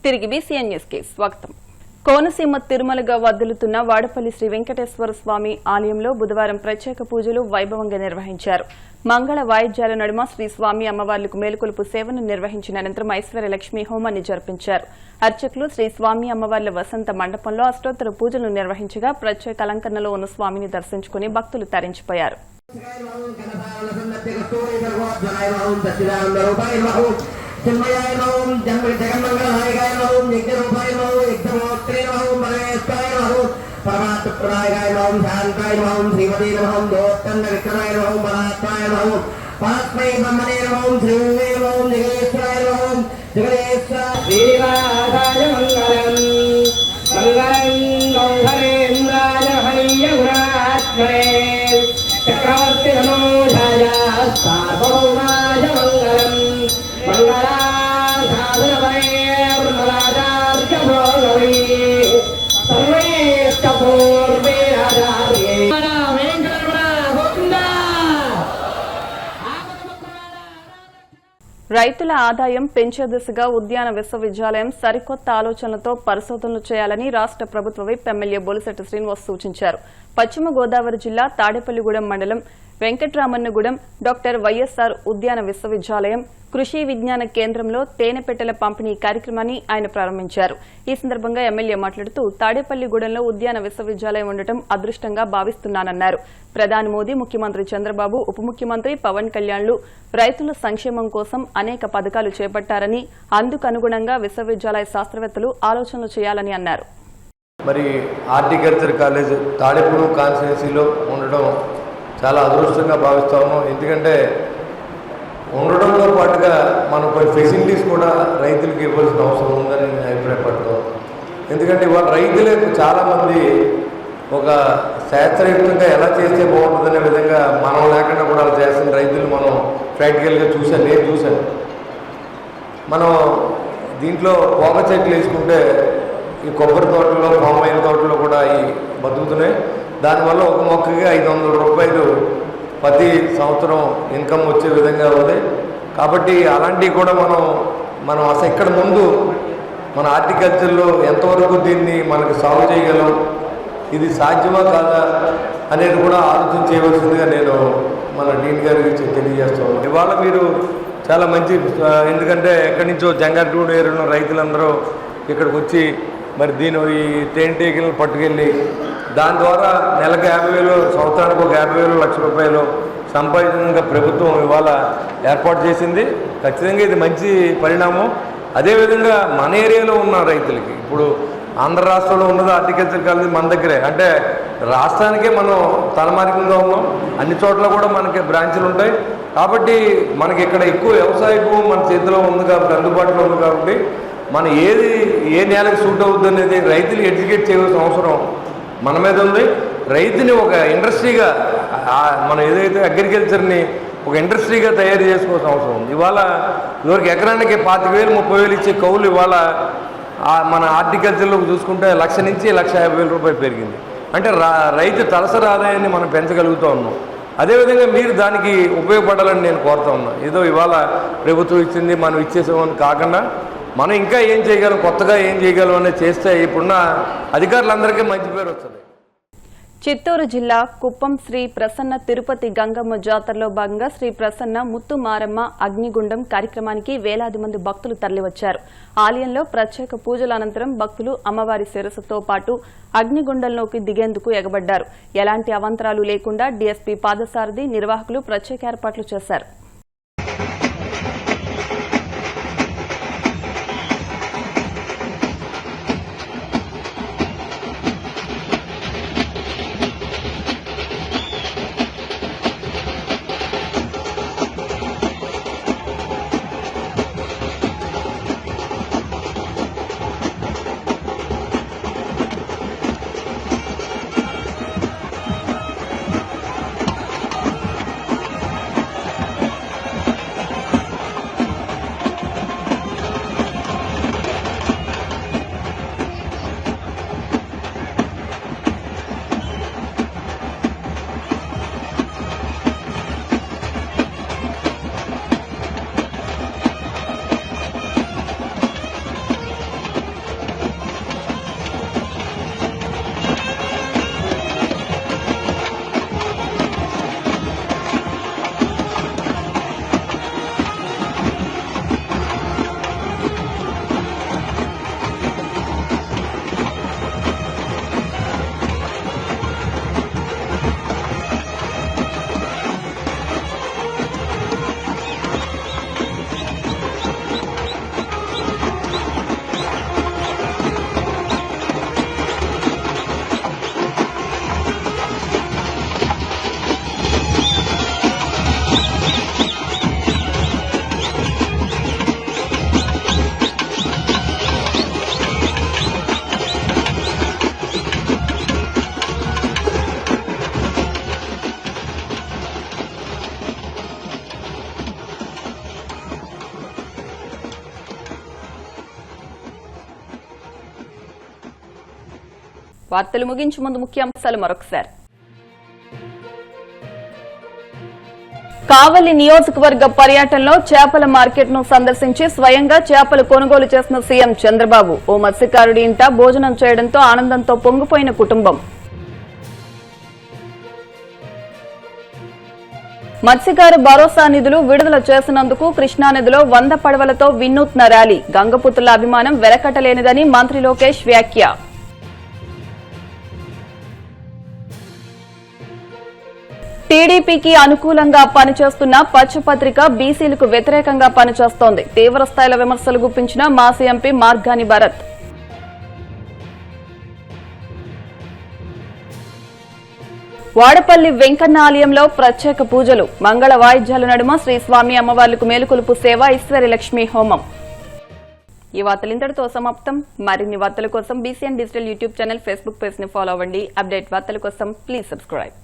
తిరిగి BCN news కి స్వాగతం. కోనసీమ తిరుమలగా వదులుతున్న వాడపల్లి శ్రీ వెంకటేశ్వర స్వామి ఆలయంలో బుధవారం ప్రత్యేక పూజలు వైభవంగా నిర్వహించారు. మంగళ వాయిద్యాల నడుమ శ్రీ స్వామి అమ్మవార్లకు మేలుకొలుపు సేవను నిర్వహించిన అనంతరం ఐశ్వర్యలక్ష్మి హోమాన్ని జరిపించారు. అర్చకులు శ్రీ స్వామి అమ్మవార్ల వసంత మండపంలో అష్టోత్తర పూజలు నిర్వహించగా ప్రత్యేక అలంకరణలో ఉన్న స్వామిని దర్శించుకుని భక్తులు తరించిపోయారు. चिन्मयाय नमः जगन्मंगलाय नमः यज्ञरूपाय नमः यज्ञमोत्रे नमः परमेश्वराय नमः परमात्मपुराय नमः शांताय नमः श्रीमते नमः दोत्तन्न विक्रमाय नमः परात्माय नमः पास्मै ब्रह्मणे नमः श्रीवे नमः जगदेश्वराय नमः जगदेश्वर श्रीवासाय मंगलम मंगलम गौहरेन्द्राय हरियगुणात्मने चक्रवर्ति नमोधाय सार्वभौमाय मंगलम రైతుల ఆదాయం పెంచే దిశగా ఉద్యాన విశ్వవిద్యాలయం సరికొత్త ఆలోచనలతో పరిశోధనలు చేయాలని రాష్ట ప్రభుత్వ విప్ ఎమ్మెల్యే బొలిశెట్టి శ్రీనివాస్ సూచించారు. పశ్చిమ గోదావరి జిల్లా తాడేపల్లిగూడెం మండలం వెంకట్రామన్నగూడెం డాక్టర్ వైఎస్ఆర్ ఉద్యాన విశ్వవిద్యాలయం కృషి విజ్ఞాన కేంద్రంలో తేనెపెట్టెల పంపిణీ కార్యక్రమాన్ని ఆయన ప్రారంభించారు. ఈ సందర్భంగా ఎమ్మెల్యే మాట్లాడుతూ తాడేపల్లిగూడెంలో ఉద్యాన విశ్వవిద్యాలయం ఉండటం అదృష్టంగా భావిస్తున్నానన్నారు. ప్రధాని మోదీ, ముఖ్యమంత్రి చంద్రబాబు, ఉప ముఖ్యమంత్రి పవన్ కళ్యాణ్లు రైతుల సంక్షేమం కోసం అనేక పథకాలు చేపట్టారని, అందుకనుగుణంగా విశ్వవిద్యాలయ శాస్త్రవేత్తలు ఆలోచనలు చేయాలని అన్నారు. మరి హార్టికల్చర్ కాలేజ్ తాడేపల్లి కాన్స్టిట్యున్సీలో ఉండడం చాలా అదృష్టంగా భావిస్తాము. ఎందుకంటే ఉండడంతో పాటుగా మనం కొన్ని ఫెసిలిటీస్ కూడా రైతులకు ఇవ్వాల్సిన అవసరం ఉందని నేను అభిప్రాయపడతాను. ఎందుకంటే ఇవాళ రైతులే చాలామంది ఒక శాస్త్రయుక్తంగా ఎలా చేస్తే బాగుంటుందనే విధంగా మనం లేకుండా కూడా అలా చేస్తున్న రైతులు మనం ప్రాక్టికల్గా చూశాను, నేను చూశాను. మనం దీంట్లో పొగ చెట్లు వేసుకుంటే ఈ కొబ్బరి తోటల్లో, పామాయిల్ తోటల్లో కూడా ఈ బతుకుతున్నాయి. దానివల్ల ఒక మొక్కకి 500 రూపాయలు ప్రతి సంవత్సరం ఇన్కమ్ వచ్చే విధంగా ఉంది. కాబట్టి అలాంటివి కూడా మనం అసలు ఇక్కడ ముందు మన హార్టికల్చర్లో ఎంతవరకు దీన్ని మనకు సాల్వ్ చేయగలం, ఇది సాధ్యమా కాదా అనేది కూడా ఆలోచన చేయవలసిందిగా నేను మన డీన్ గారికి తెలియజేస్తాను. ఇవాళ మీరు చాలా మంచి, ఎందుకంటే ఎక్కడి నుంచో జంగారెడ్డిగూడెం ఏరియాలో రైతులందరూ ఇక్కడికి వచ్చి మరి ఈ తేనెటీగలను పట్టుకెళ్ళి దాని ద్వారా నెలకు 50,000, సంవత్సరానికి ఒక 50,000, లక్ష రూపాయలు సంపాదించడంగా ప్రభుత్వం ఇవాళ ఏర్పాటు చేసింది. ఖచ్చితంగా ఇది మంచి పరిణామం. అదేవిధంగా మన ఏరియాలో ఉన్న రైతులకి, ఇప్పుడు ఆంధ్ర రాష్ట్రంలో ఉన్నది హార్టికల్చర్ కాలేజ్ మన దగ్గరే, అంటే రాష్ట్రానికే మనం తలమార్గంగా ఉన్నాం. అన్ని చోట్ల కూడా మనకి బ్రాంచ్లు ఉంటాయి. కాబట్టి మనకి ఇక్కడ ఎక్కువ వ్యవసాయ భూమి మన చేతిలో ఉంది కాబట్టి, అందుబాటులో ఉంది కాబట్టి మన ఏ నేలకు సూట్ అవుతుంది అనేది రైతులు ఎడ్యుకేట్ చేయవలసిన అవసరం మన మీద ఉంది. రైతుని ఒక ఇండస్ట్రీగా, మనం ఏదైతే అగ్రికల్చర్ని ఒక ఇండస్ట్రీగా తయారు చేసుకోవాల్సిన అవసరం ఉంది. ఇవాళ ఇవరికి ఎకరానికి 25,000, 30,000 ఇచ్చే కౌలు ఇవాళ మన హార్టికల్చర్లో చూసుకుంటే 1,00,000 నుంచి 1,50,000 రూపాయలు పెరిగింది. అంటే రైతు తలసరి ఆదాయాన్ని మనం పెంచగలుగుతూ ఉన్నాం. అదేవిధంగా మీరు దానికి ఉపయోగపడాలని నేను కోరుతా ఉన్నా. ఏదో ఇవాళ ప్రభుత్వం ఇచ్చింది మనం ఇచ్చేసామని కాకుండా మనం ఇంకా ఏం చేయగలం, కొత్తగా ఏం చేయగలం అనేది చేస్తే ఇప్పుడున్న అధికారులందరికీ మంచి పేరు వస్తుంది. చిత్తూరు జిల్లా కుప్పం శ్రీ ప్రసన్న తిరుపతి గంగమ్మ జాతరలో భాగంగా శ్రీ ప్రసన్న ముత్తు మారమ్మ అగ్నిగుండం కార్యక్రమానికి వేలాది మంది భక్తులు తరలివచ్చారు. ఆలయంలో ప్రత్యేక పూజల అనంతరం భక్తులు అమ్మవారి శిరస్సుతో పాటు అగ్నిగుండంలోకి దిగేందుకు ఎగబడ్డారు. ఎలాంటి అవాంతరాలు లేకుండా డీఎస్పీ పాదసారథి, నిర్వాహకులు ప్రత్యేక ఏర్పాట్లు చేశారు. వార్తలు ముగించే ముందు ముఖ్యాంశాలు మరొకసారి. కావలి నియోజకవర్గ పర్యటనలో చేపల మార్కెట్ ను సందర్శించి స్వయంగా చేపలు కొనుగోలు చేసిన సీఎం చంద్రబాబు. ఓ మత్స్యకారుడి ఇంట భోజనం చేయడంతో ఆనందంతో పొంగిపోయిన కుటుంబం. మత్స్యకారు భరోసా నిధులు విడుదల చేసినందుకు కృష్ణానదిలో 100 పడవలతో వినూత్న ర్యాలీ. గంగపుత్రుల అభిమానం వెలకట్టలేనిదని మంత్రి లోకేష్ వ్యాఖ్య. టీడీపీకి అనుకూలంగా పనిచేస్తున్న పచ్చపత్రిక బీసీలకు వ్యతిరేకంగా పనిచేస్తోంది. తీవ్రస్థాయిలో విమర్శలు గుప్పించిన మాజీ ఎంపీ మార్గాని భరత్. వాడపల్లి వెంకన్న ఆలయంలో ప్రత్యేక పూజలు. మంగళ వాయిద్యాల నడుమ శ్రీస్వామి అమ్మవార్లకు మేలుకొలుపు సేవ, ఈశ్వరి లక్ష్మీ హోమం. ఈ వార్తలు ఇంతటితో సమాప్తం. మరిన్ని వార్తల కోసం BCN digital YouTube channel, Facebook page ని ఫాలో అవ్వండి. అప్డేట్ వార్తల కోసం ప్లీజ్ సబ్స్క్రైబ్.